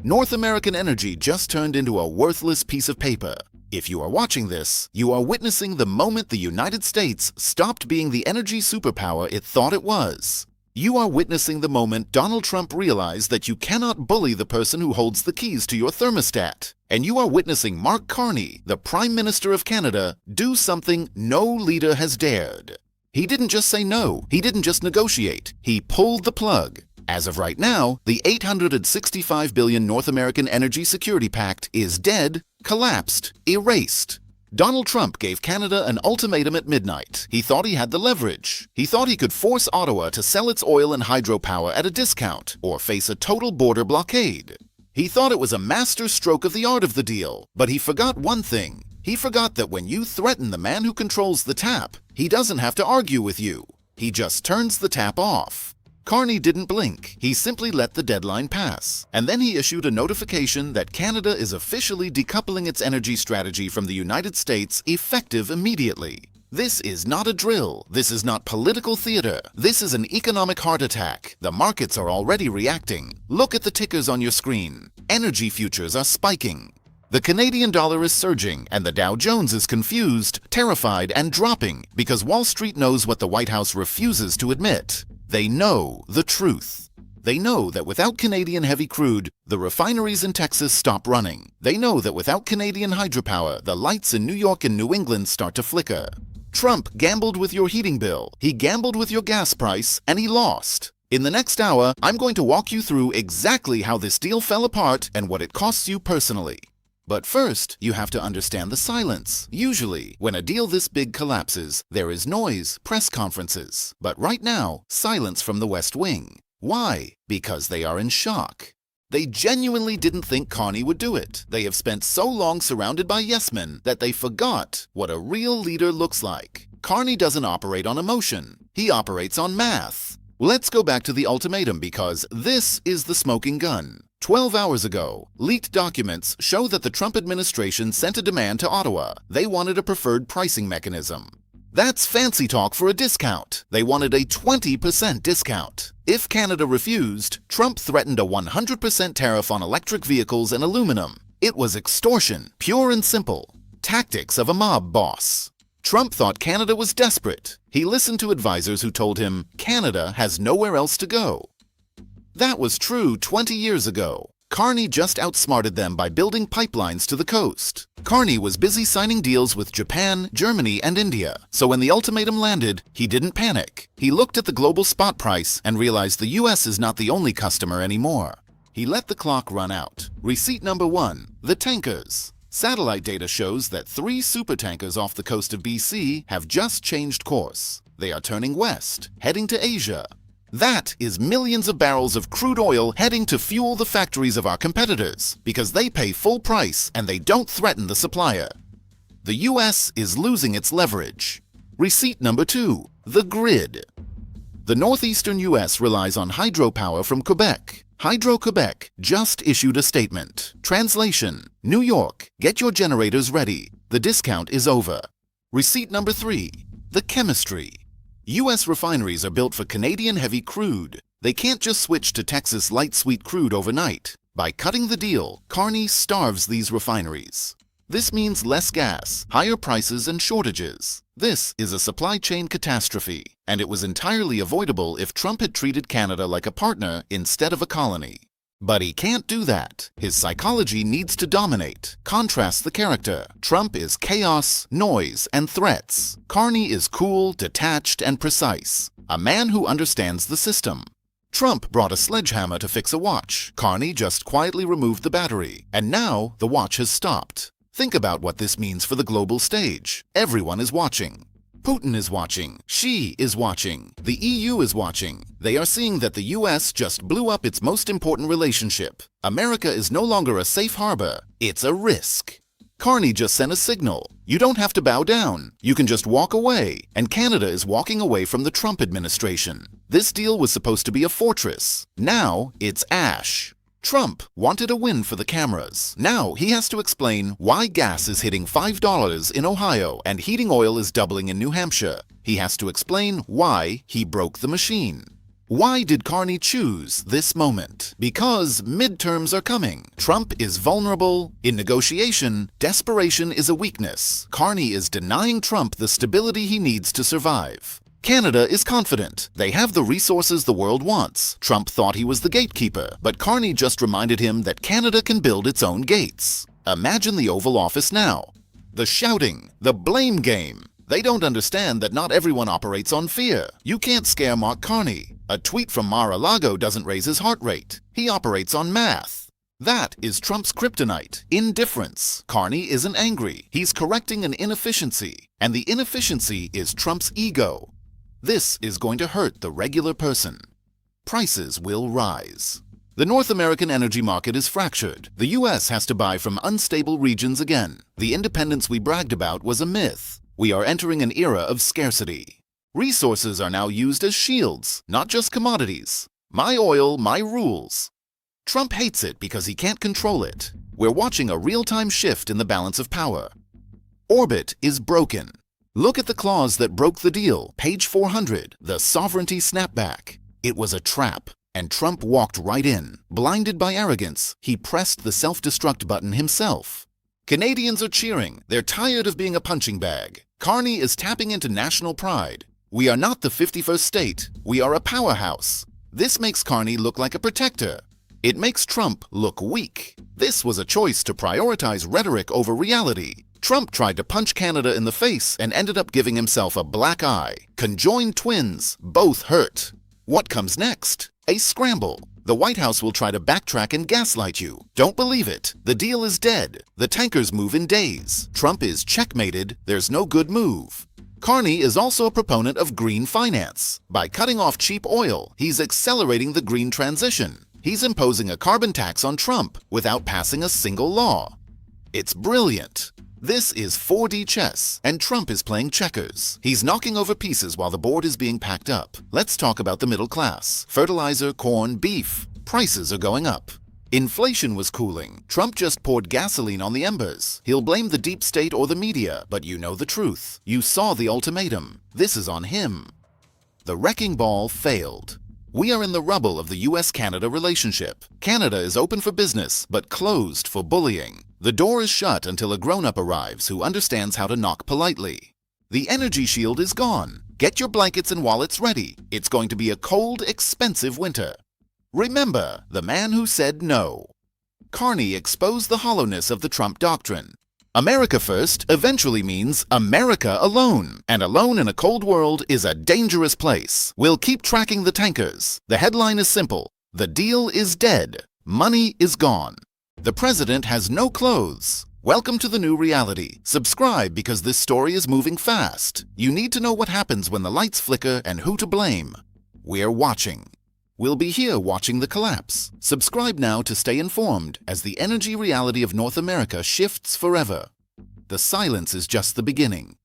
North American energy just turned into a worthless piece of paper. If you are watching this, you are witnessing the moment the United States stopped being the energy superpower it thought it was. You are witnessing the moment Donald Trump realized that you cannot bully the person who holds the keys to your thermostat. And you are witnessing Mark Carney, the Prime Minister of Canada, do something no leader has dared. He didn't just say no, he didn't just negotiate, he pulled the plug. As of right now, the $865 billion North American Energy Security Pact is dead, collapsed, erased. Donald Trump gave Canada an ultimatum at midnight. He thought he had the leverage. He thought he could force Ottawa to sell its oil and hydropower at a discount or face a total border blockade. He thought it was a master stroke of the art of the deal, but he forgot one thing. He forgot that when you threaten the man who controls the tap, he doesn't have to argue with you. He just turns the tap off. Carney didn't blink. He simply let the deadline pass. And then he issued a notification that Canada is officially decoupling its energy strategy from the United States effective immediately. This is not a drill. This is not political theater. This is an economic heart attack. The markets are already reacting. Look at the tickers on your screen. Energy futures are spiking. The Canadian dollar is surging, and the Dow Jones is confused, terrified, and dropping because Wall Street knows what the White House refuses to admit. They know the truth. They know that without Canadian heavy crude, the refineries in Texas stop running. They know that without Canadian hydropower, the lights in New York and New England start to flicker. Trump gambled with your heating bill, he gambled with your gas price, and he lost. In the next hour, I'm going to walk you through exactly how this deal fell apart and what it costs you personally. But first, you have to understand the silence. Usually, when a deal this big collapses, there is noise, press conferences. But right now, silence from the West Wing. Why? Because they are in shock. They genuinely didn't think Carney would do it. They have spent so long surrounded by yes-men that they forgot what a real leader looks like. Carney doesn't operate on emotion. He operates on math. Let's go back to the ultimatum because this is the smoking gun. 12 hours ago, leaked documents show that the Trump administration sent a demand to Ottawa. They wanted a preferred pricing mechanism. That's fancy talk for a discount. They wanted a 20% discount. If Canada refused, Trump threatened a 100% tariff on electric vehicles and aluminum. It was extortion, pure and simple. Tactics of a mob boss. Trump thought Canada was desperate. He listened to advisors who told him Canada has nowhere else to go. That was true 20 years ago. Carney just outsmarted them by building pipelines to the coast. Carney was busy signing deals with Japan, Germany, and India. So when the ultimatum landed, he didn't panic. He looked at the global spot price and realized the US is not the only customer anymore. He let the clock run out. Receipt number 1, the tankers. Satellite data shows that 3 supertankers off the coast of BC have just changed course. They are turning west, heading to Asia. That is millions of barrels of crude oil heading to fuel the factories of our competitors because they pay full price and they don't threaten the supplier. The US is losing its leverage. Receipt number 2, the grid. The northeastern US relies on hydropower from Quebec. Hydro-Quebec just issued a statement. Translation: New York, get your generators ready. The discount is over. Receipt number 3, the chemistry. U.S. refineries are built for Canadian heavy crude. They can't just switch to Texas light sweet crude overnight. By cutting the deal, Carney starves these refineries. This means less gas, higher prices, and shortages. This is a supply chain catastrophe, and it was entirely avoidable if Trump had treated Canada like a partner instead of a colony. But he can't do that. His psychology needs to dominate. Contrast the character. Trump is chaos, noise, and threats. Carney is cool, detached, and precise. A man who understands the system. Trump brought a sledgehammer to fix a watch. Carney just quietly removed the battery. And now the watch has stopped. Think about what this means for the global stage. Everyone is watching. Putin is watching. Xi is watching. The EU is watching. They are seeing that the US just blew up its most important relationship. America is no longer a safe harbor. It's a risk. Carney just sent a signal. You don't have to bow down. You can just walk away. And Canada is walking away from the Trump administration. This deal was supposed to be a fortress. Now it's ash. Trump wanted a win for the cameras. Now he has to explain why gas is hitting $5 in Ohio and heating oil is doubling in New Hampshire. He has to explain why he broke the machine. Why did Carney choose this moment? Because midterms are coming. Trump is vulnerable. In negotiation, desperation is a weakness. Carney is denying Trump the stability he needs to survive. Canada is confident. They have the resources the world wants. Trump thought he was the gatekeeper, but Carney just reminded him that Canada can build its own gates. Imagine the Oval Office now. The shouting, the blame game. They don't understand that not everyone operates on fear. You can't scare Mark Carney. A tweet from Mar-a-Lago doesn't raise his heart rate. He operates on math. That is Trump's kryptonite, indifference. Carney isn't angry. He's correcting an inefficiency. And the inefficiency is Trump's ego. This is going to hurt the regular person. Prices will rise. The North American energy market is fractured. The U.S. has to buy from unstable regions again. The independence we bragged about was a myth. We are entering an era of scarcity. Resources are now used as shields, not just commodities. My oil, my rules. Trump hates it because he can't control it. We're watching a real-time shift in the balance of power. Orbit is broken. Look at the clause that broke the deal, page 400, the sovereignty snapback. It was a trap, and Trump walked right in. Blinded by arrogance, he pressed the self-destruct button himself. Canadians are cheering. They're tired of being a punching bag. Carney is tapping into national pride. We are not the 51st state. We are a powerhouse. This makes Carney look like a protector. It makes Trump look weak. This was a choice to prioritize rhetoric over reality. Trump tried to punch Canada in the face and ended up giving himself a black eye. Conjoined twins, both hurt. What comes next? A scramble. The White House will try to backtrack and gaslight you. Don't believe it. The deal is dead. The tankers move in days. Trump is checkmated. There's no good move. Carney is also a proponent of green finance. By cutting off cheap oil, he's accelerating the green transition. He's imposing a carbon tax on Trump without passing a single law. It's brilliant. This is 4D chess, and Trump is playing checkers. He's knocking over pieces while the board is being packed up. Let's talk about the middle class. Fertilizer, corn, beef. Prices are going up. Inflation was cooling. Trump just poured gasoline on the embers. He'll blame the deep state or the media, but you know the truth. You saw the ultimatum. This is on him. The wrecking ball failed. We are in the rubble of the US-Canada relationship. Canada is open for business, but closed for bullying. The door is shut until a grown-up arrives who understands how to knock politely. The energy shield is gone. Get your blankets and wallets ready. It's going to be a cold, expensive winter. Remember the man who said no. Carney exposed the hollowness of the Trump doctrine. America first eventually means America alone, and alone in a cold world is a dangerous place. We'll keep tracking the tankers. The headline is simple. The deal is dead. Money is gone. The president has no clothes. Welcome to the new reality. Subscribe because this story is moving fast. You need to know what happens when the lights flicker and who to blame. We're watching. We'll be here watching the collapse. Subscribe now to stay informed as the energy reality of North America shifts forever. The silence is just the beginning.